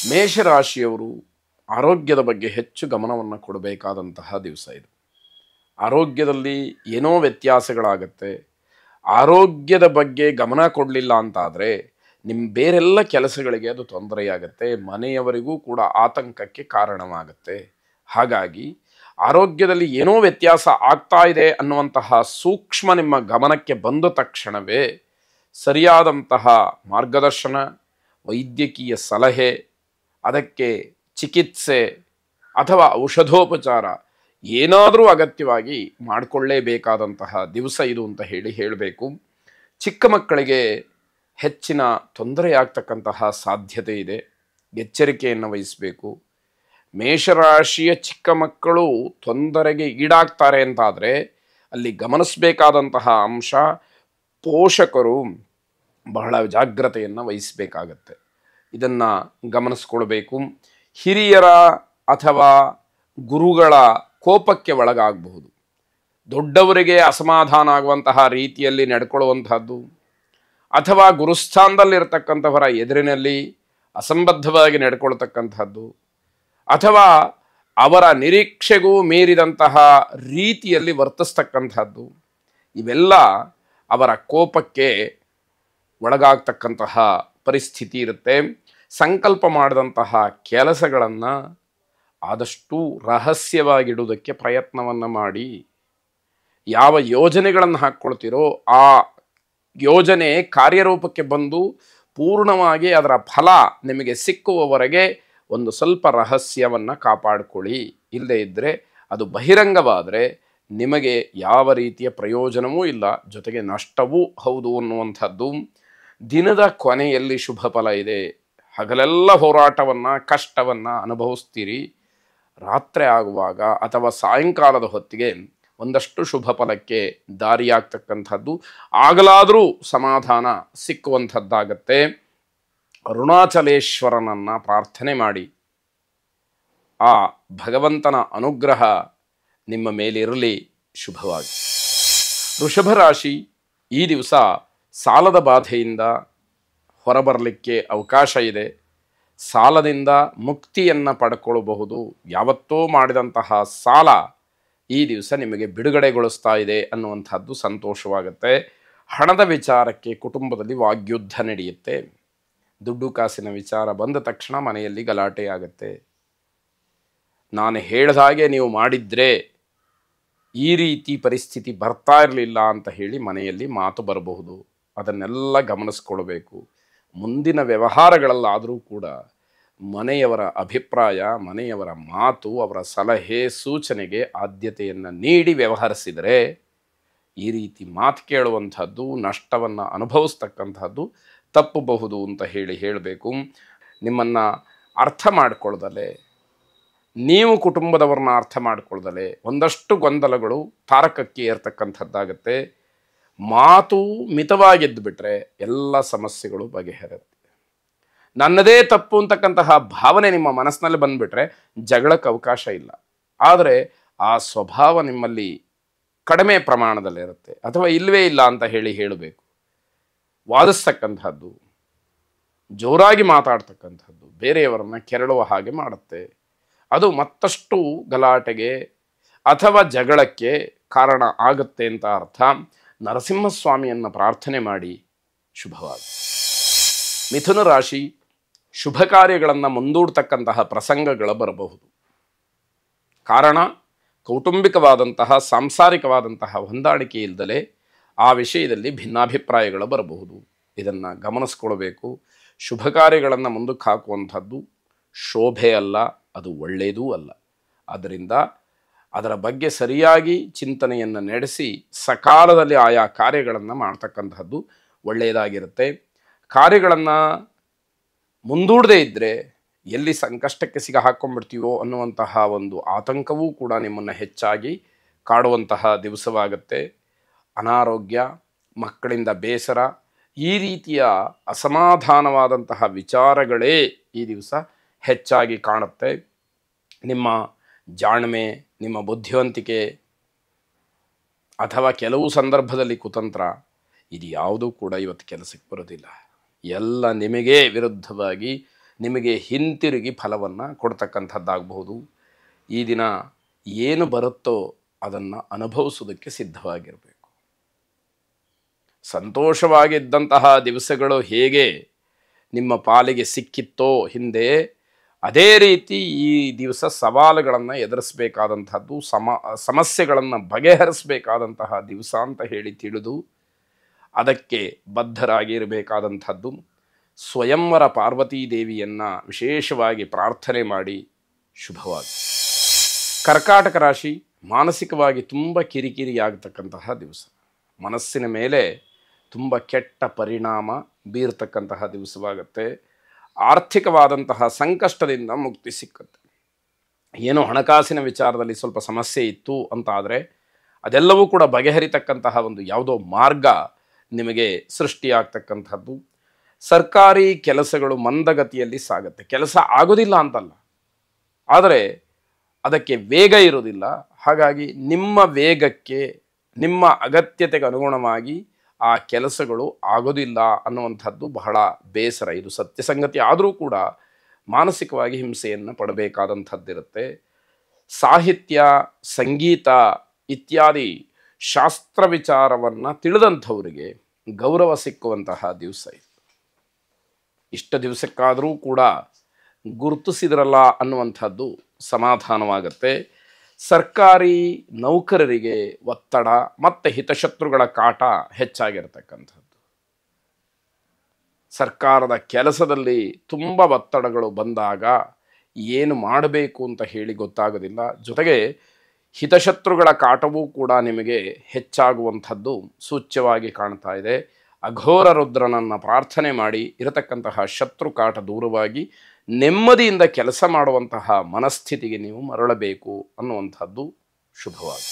ಮೇಷರಾಶಿಯವರು ಆರೋಗ್ಯದ ಬಗ್ಗೆ ಹೆಚ್ಚು ಗಮನವನ್ನು ಕೊಡಬೇಕಾದಂತಹ ದಿವಸ ಇದು. ಆರೋಗ್ಯದಲ್ಲಿ ಏನೋ ವ್ಯತ್ಯಾಸಗಳಾಗತ್ತೆ. ಆರೋಗ್ಯದ ಬಗ್ಗೆ ಗಮನ ಕೊಡಲಿಲ್ಲ ಅಂತಾದರೆ ನಿಮ್ಮ ಬೇರೆಲ್ಲ ಕೆಲಸಗಳಿಗೆ ಅದು ತೊಂದರೆಯಾಗತ್ತೆ. ಮನೆಯವರಿಗೂ ಕೂಡ ಆತಂಕಕ್ಕೆ ಕಾರಣವಾಗುತ್ತೆ. ಹಾಗಾಗಿ ಆರೋಗ್ಯದಲ್ಲಿ ಏನೋ ವ್ಯತ್ಯಾಸ ಆಗ್ತಾ ಇದೆ ಅನ್ನುವಂತಹ ಸೂಕ್ಷ್ಮ ನಿಮ್ಮ ಗಮನಕ್ಕೆ ಬಂದ ತಕ್ಷಣವೇ ಸರಿಯಾದಂತಹ ಮಾರ್ಗದರ್ಶನ, ವೈದ್ಯಕೀಯ ಸಲಹೆ, ಅದಕ್ಕೆ ಚಿಕಿತ್ಸೆ ಅಥವಾ ಔಷಧೋಪಚಾರ ಏನಾದರೂ ಅಗತ್ಯವಾಗಿ ಮಾಡಿಕೊಳ್ಳೇಬೇಕಾದಂತಹ ದಿವಸ ಇದು ಅಂತ ಹೇಳಬೇಕು. ಚಿಕ್ಕ ಮಕ್ಕಳಿಗೆ ಹೆಚ್ಚಿನ ತೊಂದರೆಯಾಗ್ತಕ್ಕಂತಹ ಸಾಧ್ಯತೆ ಇದೆ. ಎಚ್ಚರಿಕೆಯನ್ನು ವಹಿಸಬೇಕು. ಮೇಷರಾಶಿಯ ಚಿಕ್ಕ ಮಕ್ಕಳು ತೊಂದರೆಗೆ ಈಡಾಗ್ತಾರೆ ಅಂತಾದರೆ ಅಲ್ಲಿ ಗಮನಿಸಬೇಕಾದಂತಹ ಅಂಶ, ಪೋಷಕರು ಬಹಳ ಜಾಗ್ರತೆಯನ್ನು ವಹಿಸಬೇಕಾಗತ್ತೆ. ಇದನ್ನು ಗಮನಿಸ್ಕೊಳ್ಬೇಕು. ಹಿರಿಯರ ಅಥವಾ ಗುರುಗಳ ಕೋಪಕ್ಕೆ ಒಳಗಾಗಬಹುದು. ದೊಡ್ಡವರಿಗೆ ಅಸಮಾಧಾನ ಆಗುವಂತಹ ರೀತಿಯಲ್ಲಿ ನಡ್ಕೊಳ್ಳುವಂತಹದ್ದು, ಅಥವಾ ಗುರುಸ್ಥಾನದಲ್ಲಿರ್ತಕ್ಕಂಥವರ ಎದುರಿನಲ್ಲಿ ಅಸಂಬದ್ಧವಾಗಿ ನಡ್ಕೊಳ್ತಕ್ಕಂಥದ್ದು, ಅಥವಾ ಅವರ ನಿರೀಕ್ಷೆಗೂ ಮೀರಿದಂತಹ ರೀತಿಯಲ್ಲಿ ವರ್ತಿಸ್ತಕ್ಕಂಥದ್ದು, ಇವೆಲ್ಲ ಅವರ ಕೋಪಕ್ಕೆ ಒಳಗಾಗ್ತಕ್ಕಂತಹ ಪರಿಸ್ಥಿತಿ ಇರುತ್ತೆ. ಸಂಕಲ್ಪ ಮಾಡಿದಂತಹ ಕೆಲಸಗಳನ್ನು ಆದಷ್ಟು ರಹಸ್ಯವಾಗಿಡುವುದಕ್ಕೆ ಪ್ರಯತ್ನವನ್ನು ಮಾಡಿ. ಯಾವ ಯೋಜನೆಗಳನ್ನು ಹಾಕ್ಕೊಳ್ತೀರೋ ಆ ಯೋಜನೆ ಕಾರ್ಯರೂಪಕ್ಕೆ ಬಂದು ಪೂರ್ಣವಾಗಿ ಅದರ ಫಲ ನಿಮಗೆ ಸಿಕ್ಕುವವರೆಗೆ ಒಂದು ಸ್ವಲ್ಪ ರಹಸ್ಯವನ್ನು ಕಾಪಾಡಿಕೊಳ್ಳಿ. ಇಲ್ಲದೇ ಇದ್ದರೆ ಅದು ಬಹಿರಂಗವಾದರೆ ನಿಮಗೆ ಯಾವ ರೀತಿಯ ಪ್ರಯೋಜನವೂ ಇಲ್ಲ, ಜೊತೆಗೆ ನಷ್ಟವೂ ಹೌದು ಅನ್ನುವಂಥದ್ದು. ದಿನದ ಕೊನೆಯಲ್ಲಿ ಶುಭ ಫಲ ಇದೆ. ಹಗಲೆಲ್ಲ ಹೋರಾಟವನ್ನು, ಕಷ್ಟವನ್ನು ಅನುಭವಿಸ್ತೀರಿ. ರಾತ್ರಿ ಆಗುವಾಗ ಅಥವಾ ಸಾಯಂಕಾಲದ ಹೊತ್ತಿಗೆ ಒಂದಷ್ಟು ಶುಭ ಫಲಕ್ಕೆ ದಾರಿಯಾಗ್ತಕ್ಕಂಥದ್ದು, ಆಗಲಾದರೂ ಸಮಾಧಾನ ಸಿಕ್ಕುವಂಥದ್ದಾಗತ್ತೆ. ಅರುಣಾಚಲೇಶ್ವರನನ್ನು ಪ್ರಾರ್ಥನೆ ಮಾಡಿ. ಆ ಭಗವಂತನ ಅನುಗ್ರಹ ನಿಮ್ಮ ಮೇಲಿರಲಿ. ಶುಭವಾಗಿ. ವೃಷಭ ರಾಶಿ ಈ ದಿವಸ ಸಾಲದ ಬಾಧೆಯಿಂದ ಹೊರಬರಲಿಕ್ಕೆ ಅವಕಾಶ ಇದೆ. ಸಾಲದಿಂದ ಮುಕ್ತಿಯನ್ನು ಪಡ್ಕೊಳ್ಳಬಹುದು. ಯಾವತ್ತೋ ಮಾಡಿದಂತಹ ಸಾಲ ಈ ದಿವಸ ನಿಮಗೆ ಬಿಡುಗಡೆಗೊಳಿಸ್ತಾ ಇದೆ ಅನ್ನುವಂಥದ್ದು ಸಂತೋಷವಾಗುತ್ತೆ. ಹಣದ ವಿಚಾರಕ್ಕೆ ಕುಟುಂಬದಲ್ಲಿ ವಾಗ್ಯುದ್ಧ ನಡೆಯುತ್ತೆ. ದುಡ್ಡು ಕಾಸಿನ ವಿಚಾರ ಬಂದ ತಕ್ಷಣ ಮನೆಯಲ್ಲಿ ಗಲಾಟೆ ಆಗುತ್ತೆ. ನಾನು ಹೇಳಿದ ಹಾಗೆ ನೀವು ಮಾಡಿದರೆ ಈ ರೀತಿ ಪರಿಸ್ಥಿತಿ ಬರ್ತಾ ಇರಲಿಲ್ಲ ಅಂತ ಹೇಳಿ ಮನೆಯಲ್ಲಿ ಮಾತು ಬರಬಹುದು. ಅದನ್ನೆಲ್ಲ ಗಮನಿಸ್ಕೊಳ್ಬೇಕು. ಮುಂದಿನ ವ್ಯವಹಾರಗಳಲ್ಲಾದರೂ ಕೂಡ ಮನೆಯವರ ಅಭಿಪ್ರಾಯ, ಮನೆಯವರ ಮಾತು, ಅವರ ಸಲಹೆ ಸೂಚನೆಗೆ ಆದ್ಯತೆಯನ್ನು ನೀಡಿ ವ್ಯವಹರಿಸಿದರೆ ಈ ರೀತಿ ಮಾತು ಕೇಳುವಂಥದ್ದು, ನಷ್ಟವನ್ನು ಅನುಭವಿಸ್ತಕ್ಕಂಥದ್ದು ತಪ್ಪಬಹುದು ಅಂತ ಹೇಳಬೇಕು. ನಿಮ್ಮನ್ನು ಅರ್ಥ ಮಾಡಿಕೊಳ್ಳದಲೆ, ನೀವು ಕುಟುಂಬದವ್ರನ್ನ ಅರ್ಥ ಮಾಡಿಕೊಳ್ಳದಲೆ ಒಂದಷ್ಟು ಗೊಂದಲಗಳು ತಾರಕಕ್ಕೆ ಏರ್ತಕ್ಕಂಥದ್ದಾಗತ್ತೆ. ಮಾತು ಮಿತವಾಗಿದ್ದು ಬಿಟ್ಟರೆ ಎಲ್ಲ ಸಮಸ್ಯೆಗಳು ಬಗೆಹರುತ್ತೆ. ನನ್ನದೇ ತಪ್ಪು ಅಂತಕ್ಕಂತಹ ಭಾವನೆ ನಿಮ್ಮ ಮನಸ್ಸಿನಲ್ಲಿ ಬಂದುಬಿಟ್ರೆ ಜಗಳಕ್ಕೆ ಅವಕಾಶ ಇಲ್ಲ. ಆದರೆ ಆ ಸ್ವಭಾವ ನಿಮ್ಮಲ್ಲಿ ಕಡಿಮೆ ಪ್ರಮಾಣದಲ್ಲಿರುತ್ತೆ, ಅಥವಾ ಇಲ್ಲವೇ ಇಲ್ಲ ಅಂತ ಹೇಳಬೇಕು. ವಾದಿಸ್ತಕ್ಕಂಥದ್ದು, ಜೋರಾಗಿ ಮಾತಾಡ್ತಕ್ಕಂಥದ್ದು ಬೇರೆಯವರನ್ನು ಕೆರಳುವ ಹಾಗೆ ಮಾಡುತ್ತೆ. ಅದು ಮತ್ತಷ್ಟು ಗಲಾಟೆಗೆ ಅಥವಾ ಜಗಳಕ್ಕೆ ಕಾರಣ ಆಗುತ್ತೆ ಅಂತ ಅರ್ಥ. ನರಸಿಂಹಸ್ವಾಮಿಯನ್ನು ಪ್ರಾರ್ಥನೆ ಮಾಡಿ. ಶುಭವಾಗಿ. ಮಿಥುನ ರಾಶಿ ಶುಭ ಕಾರ್ಯಗಳನ್ನು ಮುಂದೂಡ್ತಕ್ಕಂತಹ ಪ್ರಸಂಗಗಳು ಬರಬಹುದು. ಕಾರಣ ಕೌಟುಂಬಿಕವಾದಂತಹ, ಸಾಂಸಾರಿಕವಾದಂತಹ ಹೊಂದಾಣಿಕೆ ಇಲ್ಲದಲೇ ಆ ವಿಷಯದಲ್ಲಿ ಭಿನ್ನಾಭಿಪ್ರಾಯಗಳು ಬರಬಹುದು. ಇದನ್ನು ಗಮನಿಸ್ಕೊಳ್ಬೇಕು. ಶುಭ ಕಾರ್ಯಗಳನ್ನು ಮುಂದಕ್ಕೆ ಹಾಕುವಂಥದ್ದು ಶೋಭೆ ಅಲ್ಲ, ಅದು ಒಳ್ಳೆಯದೂ ಅಲ್ಲ. ಆದ್ದರಿಂದ ಅದರ ಬಗ್ಗೆ ಸರಿಯಾಗಿ ಚಿಂತನೆಯನ್ನು ನಡೆಸಿ ಸಕಾಲದಲ್ಲಿ ಆಯಾ ಕಾರ್ಯಗಳನ್ನು ಮಾಡ್ತಕ್ಕಂಥದ್ದು ಒಳ್ಳೆಯದಾಗಿರುತ್ತೆ. ಕಾರ್ಯಗಳನ್ನು ಮುಂದೂಡದೇ ಇದ್ದರೆ ಎಲ್ಲಿ ಸಂಕಷ್ಟಕ್ಕೆ ಹಾಕ್ಕೊಂಡ್ಬಿಡ್ತೀವೋ ಅನ್ನುವಂತಹ ಒಂದು ಆತಂಕವೂ ಕೂಡ ನಿಮ್ಮನ್ನು ಹೆಚ್ಚಾಗಿ ಕಾಡುವಂತಹ ದಿವಸವಾಗುತ್ತೆ. ಅನಾರೋಗ್ಯ, ಮಕ್ಕಳಿಂದ ಬೇಸರ, ಈ ರೀತಿಯ ಅಸಮಾಧಾನವಾದಂತಹ ವಿಚಾರಗಳೇ ಈ ದಿವಸ ಹೆಚ್ಚಾಗಿ ಕಾಣುತ್ತೆ. ನಿಮ್ಮ ಜಾಣ್ಮೆ, ನಿಮ್ಮ ಬುದ್ಧಿವಂತಿಕೆ ಅಥವಾ ಕೆಲವು ಸಂದರ್ಭದಲ್ಲಿ ಕುತಂತ್ರ, ಇದು ಯಾವುದೂ ಕೂಡ ಇವತ್ತು ಕೆಲಸಕ್ಕೆ ಬರೋದಿಲ್ಲ. ಎಲ್ಲ ನಿಮಗೇ ವಿರುದ್ಧವಾಗಿ ನಿಮಗೆ ಹಿಂತಿರುಗಿ ಫಲವನ್ನು ಕೊಡ್ತಕ್ಕಂಥದ್ದಾಗಬಹುದು. ಈ ದಿನ ಏನು ಬರುತ್ತೋ ಅದನ್ನು ಅನುಭವಿಸೋದಕ್ಕೆ ಸಿದ್ಧವಾಗಿರಬೇಕು. ಸಂತೋಷವಾಗಿದ್ದಂತಹ ದಿವಸಗಳು ಹೇಗೆ ನಿಮ್ಮ ಪಾಲಿಗೆ ಸಿಕ್ಕಿತ್ತೋ ಹಿಂದೆ, ಅದೇ ರೀತಿ ಈ ದಿವಸ ಸವಾಲುಗಳನ್ನು ಎದುರಿಸಬೇಕಾದಂಥದ್ದು, ಸಮಸ್ಯೆಗಳನ್ನು ಬಗೆಹರಿಸಬೇಕಾದಂತಹ ದಿವಸ ಅಂತ ಹೇಳಿ ತಿಳಿದು ಅದಕ್ಕೆ ಬದ್ಧರಾಗಿರಬೇಕಾದಂಥದ್ದು. ಸ್ವಯಂವರ ಪಾರ್ವತೀ ದೇವಿಯನ್ನು ವಿಶೇಷವಾಗಿ ಪ್ರಾರ್ಥನೆ ಮಾಡಿ ಶುಭವಾಗಿ. ಕರ್ಕಾಟಕ ರಾಶಿ ಮಾನಸಿಕವಾಗಿ ತುಂಬ ಕಿರಿಕಿರಿಯಾಗತಕ್ಕಂತಹ ದಿವಸ, ಮನಸ್ಸಿನ ಮೇಲೆ ತುಂಬ ಕೆಟ್ಟ ಪರಿಣಾಮ ಬೀರತಕ್ಕಂತಹ ದಿವಸವಾಗುತ್ತೆ. ಆರ್ಥಿಕವಾದಂತಹ ಸಂಕಷ್ಟದಿಂದ ಮುಕ್ತಿ ಸಿಕ್ಕುತ್ತೆ. ಏನೋ ಹಣಕಾಸಿನ ವಿಚಾರದಲ್ಲಿ ಸ್ವಲ್ಪ ಸಮಸ್ಯೆ ಇತ್ತು ಅಂತ ಆದರೆ ಅದೆಲ್ಲವೂ ಕೂಡ ಬಗೆಹರಿತಕ್ಕಂತಹ ಒಂದು ಯಾವುದೋ ಮಾರ್ಗ ನಿಮಗೆ ಸೃಷ್ಟಿಯಾಗ್ತಕ್ಕಂಥದ್ದು. ಸರ್ಕಾರಿ ಕೆಲಸಗಳು ಮಂದಗತಿಯಲ್ಲಿ ಸಾಗುತ್ತೆ. ಕೆಲಸ ಆಗೋದಿಲ್ಲ ಅಂತಲ್ಲ, ಆದರೆ ಅದಕ್ಕೆ ವೇಗ ಇರೋದಿಲ್ಲ. ಹಾಗಾಗಿ ನಿಮ್ಮ ವೇಗಕ್ಕೆ, ನಿಮ್ಮ ಅಗತ್ಯತೆಗೆ ಅನುಗುಣವಾಗಿ ಆ ಕೆಲಸಗಳು ಆಗೋದಿಲ್ಲ ಅನ್ನುವಂಥದ್ದು ಬಹಳ ಬೇಸರ. ಇದು ಸತ್ಯ ಸಂಗತಿ. ಆದರೂ ಕೂಡ ಮಾನಸಿಕವಾಗಿ ಹಿಂಸೆಯನ್ನು ಪಡಬೇಕಾದಂಥದ್ದಿರುತ್ತೆ. ಸಾಹಿತ್ಯ, ಸಂಗೀತ ಇತ್ಯಾದಿ ಶಾಸ್ತ್ರ ವಿಚಾರವನ್ನು ತಿಳಿದಂಥವರಿಗೆ ಗೌರವ ಸಿಕ್ಕುವಂತಹ ದಿವಸ ಇದು. ಇಷ್ಟ ದಿವಸಕ್ಕಾದರೂ ಕೂಡ ಗುರುತಿಸಿದ್ರಲ್ಲ ಅನ್ನುವಂಥದ್ದು ಸಮಾಧಾನವಾಗುತ್ತೆ. ಸರ್ಕಾರಿ ನೌಕರರಿಗೆ ಒತ್ತಡ ಮತ್ತು ಹಿತಶತ್ರುಗಳ ಕಾಟ ಹೆಚ್ಚಾಗಿರ್ತಕ್ಕಂಥದ್ದು. ಸರ್ಕಾರದ ಕೆಲಸದಲ್ಲಿ ತುಂಬ ಒತ್ತಡಗಳು ಬಂದಾಗ ಏನು ಮಾಡಬೇಕು ಅಂತ ಹೇಳಿ ಗೊತ್ತಾಗೋದಿಲ್ಲ. ಜೊತೆಗೆ ಹಿತಶತ್ರುಗಳ ಕಾಟವೂ ಕೂಡ ನಿಮಗೆ ಹೆಚ್ಚಾಗುವಂಥದ್ದು ಸೂಚ್ಯವಾಗಿ ಕಾಣ್ತಾ ಇದೆ. ಅಘೋರ ರುದ್ರನನ್ನು ಪ್ರಾರ್ಥನೆ ಮಾಡಿ ಇರತಕ್ಕಂತಹ ಶತ್ರು ಕಾಟ ದೂರವಾಗಿ ನೆಮ್ಮದಿಯಿಂದ ಕೆಲಸ ಮಾಡುವಂತಹ ಮನಸ್ಥಿತಿಗೆ ನೀವು ಮರಳಬೇಕು ಅನ್ನುವಂಥದ್ದು ಶುಭವಾಗಿ.